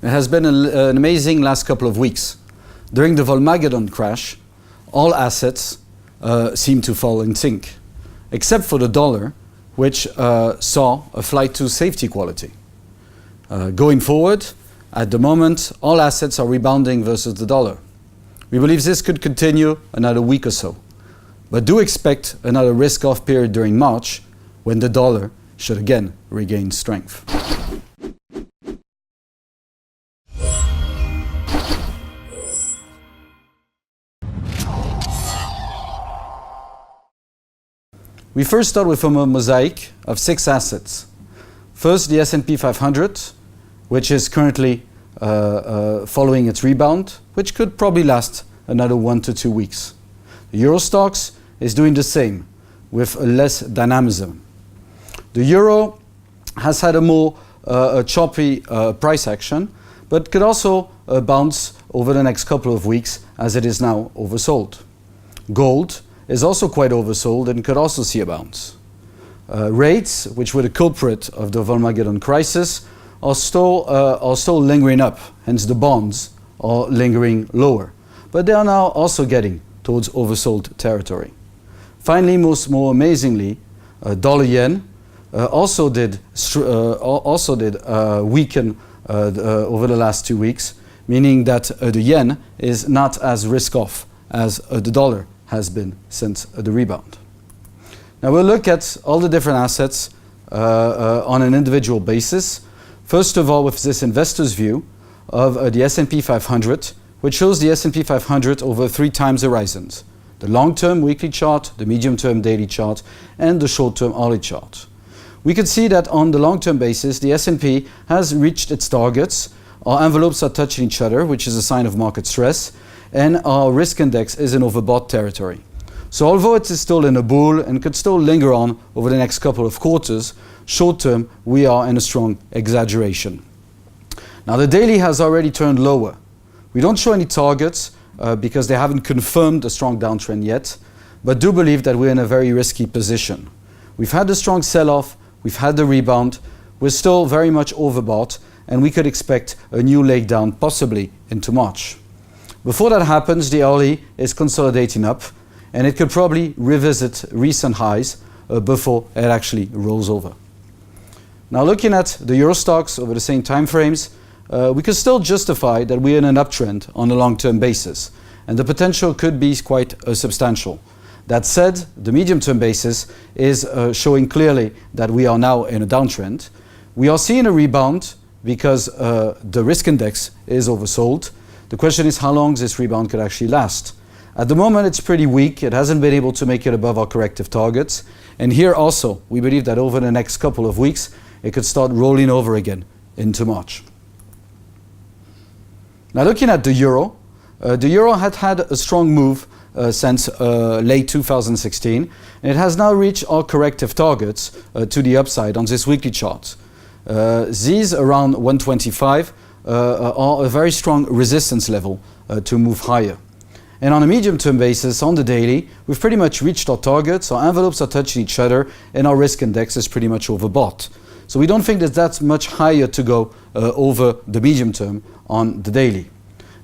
It has been an amazing last couple of weeks. During the Volmageddon crash, all assets seemed to fall in sync, except for the dollar, which saw a flight to safety quality. Going forward, at the moment, all assets are rebounding versus the dollar. We believe this could continue another week or so, but do expect another risk-off period during March, when the dollar should again regain strength. We first start with a mosaic of 6 assets. First, the S&P 500, which is currently following its rebound, which could probably last another 1 to 2 weeks. The Euro Stoxx is doing the same, with less dynamism. The euro has had a more choppy price action, but could also bounce over the next couple of weeks as it is now oversold. Gold is also quite oversold and could also see a bounce. Rates, which were the culprit of the Volmageddon crisis, are still lingering up, hence the bonds are lingering lower. But they are now also getting towards oversold territory. Finally, more amazingly, dollar-yen also did weaken over the last 2 weeks, meaning that the yen is not as risk-off as the dollar has been since the rebound. Now we'll look at all the different assets on an individual basis. First of all, with this investor's view of the S&P 500, which shows the S&P 500 over 3 time horizons: the long-term weekly chart, the medium-term daily chart, and the short-term hourly chart. We can see that on the long-term basis, the S&P has reached its targets. Our envelopes are touching each other, which is a sign of market stress, and our risk index is in overbought territory. So although it is still in a bull and could still linger on over the next couple of quarters, short-term, we are in a strong exaggeration. Now the daily has already turned lower. We don't show any targets because they haven't confirmed a strong downtrend yet, but do believe that we're in a very risky position. We've had the strong sell-off, we've had the rebound, we're still very much overbought, and we could expect a new leg down possibly into March. Before that happens, the hourly is consolidating up, and it could probably revisit recent highs before it actually rolls over. Now looking at the Euro Stoxx over the same time frames, we could still justify that we're in an uptrend on a long-term basis, and the potential could be quite substantial. That said, the medium-term basis is showing clearly that we are now in a downtrend. We are seeing a rebound because the risk index is oversold. The question is how long this rebound could actually last. At the moment, it's pretty weak. It hasn't been able to make it above our corrective targets. And here also, we believe that over the next couple of weeks, it could start rolling over again into March. Now looking at the euro had had a strong move since late 2016, and it has now reached our corrective targets to the upside on this weekly chart. These around 125 are a very strong resistance level to move higher. And on a medium-term basis, on the daily, we've pretty much reached our targets, our envelopes are touching each other, and our risk index is pretty much overbought. So we don't think that that's much higher to go over the medium term on the daily.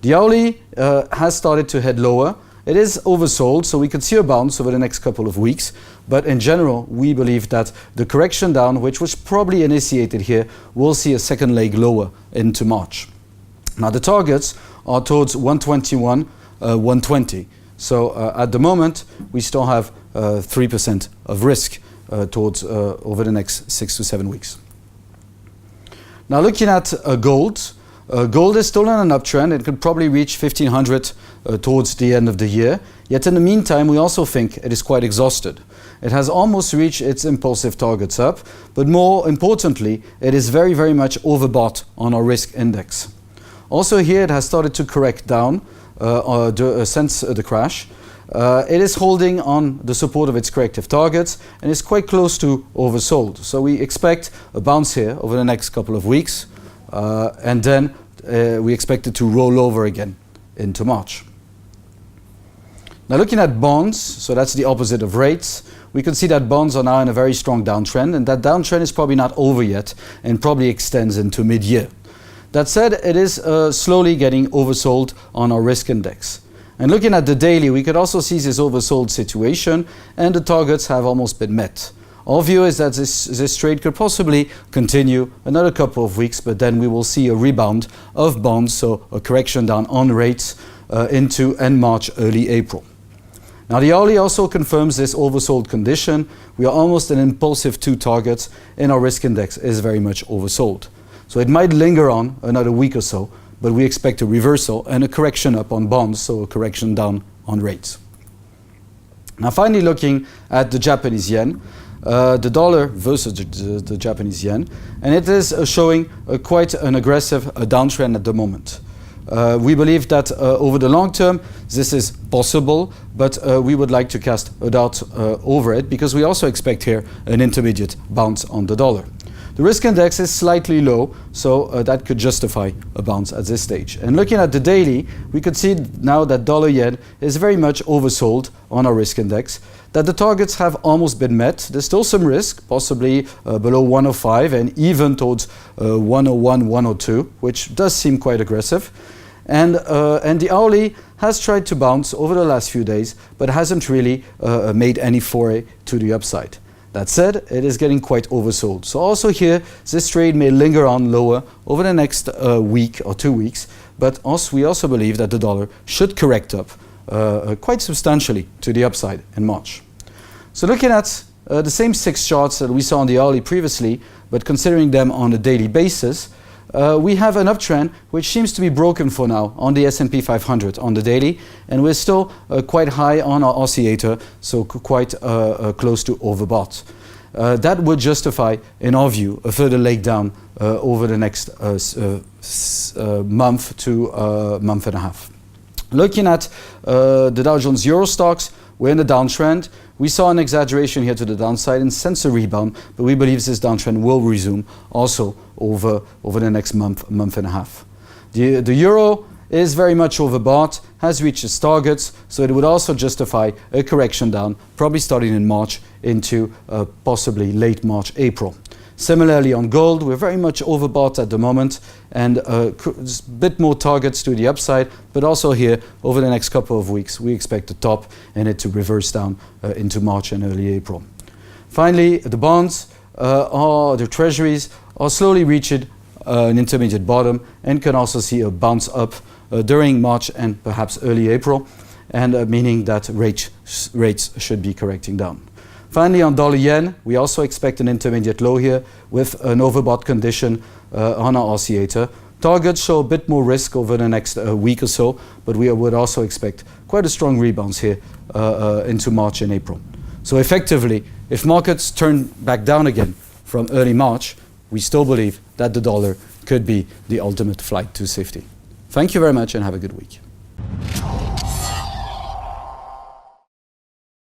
The hourly has started to head lower. It is oversold, so we could see a bounce over the next couple of weeks. But in general, we believe that the correction down, which was probably initiated here, will see a second leg lower into March. Now the targets are towards 121, 120. So at the moment, we still have 3% of risk towards over the next 6 to 7 weeks. Now looking at gold. Gold is still in an uptrend. It could probably reach 1,500 towards the end of the year. Yet in the meantime, we also think it is quite exhausted. It has almost reached its impulsive targets up, but more importantly, it is very, very much overbought on our risk index. Also here, it has started to correct down since the crash. It is holding on the support of its corrective targets and is quite close to oversold. So we expect a bounce here over the next couple of weeks. And then we expect it to roll over again into March. Now looking at bonds, so that's the opposite of rates, we can see that bonds are now in a very strong downtrend, and that downtrend is probably not over yet and probably extends into mid-year. That said, it is slowly getting oversold on our risk index. And looking at the daily, we could also see this oversold situation, and the targets have almost been met. Our view is that this trade could possibly continue another couple of weeks, but then we will see a rebound of bonds, so a correction down on rates into end March, early April. Now the hourly also confirms this oversold condition. We are almost an impulsive 2 targets, and our risk index is very much oversold. So it might linger on another week or so, but we expect a reversal and a correction up on bonds, so a correction down on rates. Now finally, looking at the Japanese yen, the dollar versus the Japanese yen, and it is showing quite an aggressive downtrend at the moment. We believe that over the long term this is possible, but we would like to cast a doubt over it, because we also expect here an intermediate bounce on the dollar. The risk index is slightly low, so that could justify a bounce at this stage. And looking at the daily, we could see now that dollar yen is very much oversold on our risk index, that the targets have almost been met. There's still some risk, possibly below 105 and even towards 101, 102, which does seem quite aggressive. And the hourly has tried to bounce over the last few days, but hasn't really made any foray to the upside. That said, it is getting quite oversold. So also here, this trade may linger on lower over the next week or 2 weeks, but we also believe that the dollar should correct up quite substantially to the upside in March. So looking at the same 6 charts that we saw on the hourly previously, but considering them on a daily basis, we have an uptrend which seems to be broken for now on the S&P 500 on the daily, and we're still quite high on our oscillator, so quite close to overbought. That would justify, in our view, a further leg down over the next month to month and a half. Looking at the Dow Jones Euro stocks, we're in a downtrend. We saw an exaggeration here to the downside and sense a rebound, but we believe this downtrend will resume also over the next month and a half. The euro is very much overbought, has reached its targets, so it would also justify a correction down, probably starting in March into possibly late March, April. Similarly on gold, we're very much overbought at the moment, and a bit more targets to the upside, but also here over the next couple of weeks we expect the top and it to reverse down into March and early April. Finally, the bonds or the treasuries are slowly reaching an intermediate bottom and can also see a bounce up during March and perhaps early April, and meaning that rates should be correcting down. Finally, on dollar yen, we also expect an intermediate low here with an overbought condition on our oscillator. Targets show a bit more risk over the next week or so, but we would also expect quite a strong rebound here into March and April. So effectively, if markets turn back down again from early March, we still believe that the dollar could be the ultimate flight to safety. Thank you very much and have a good week.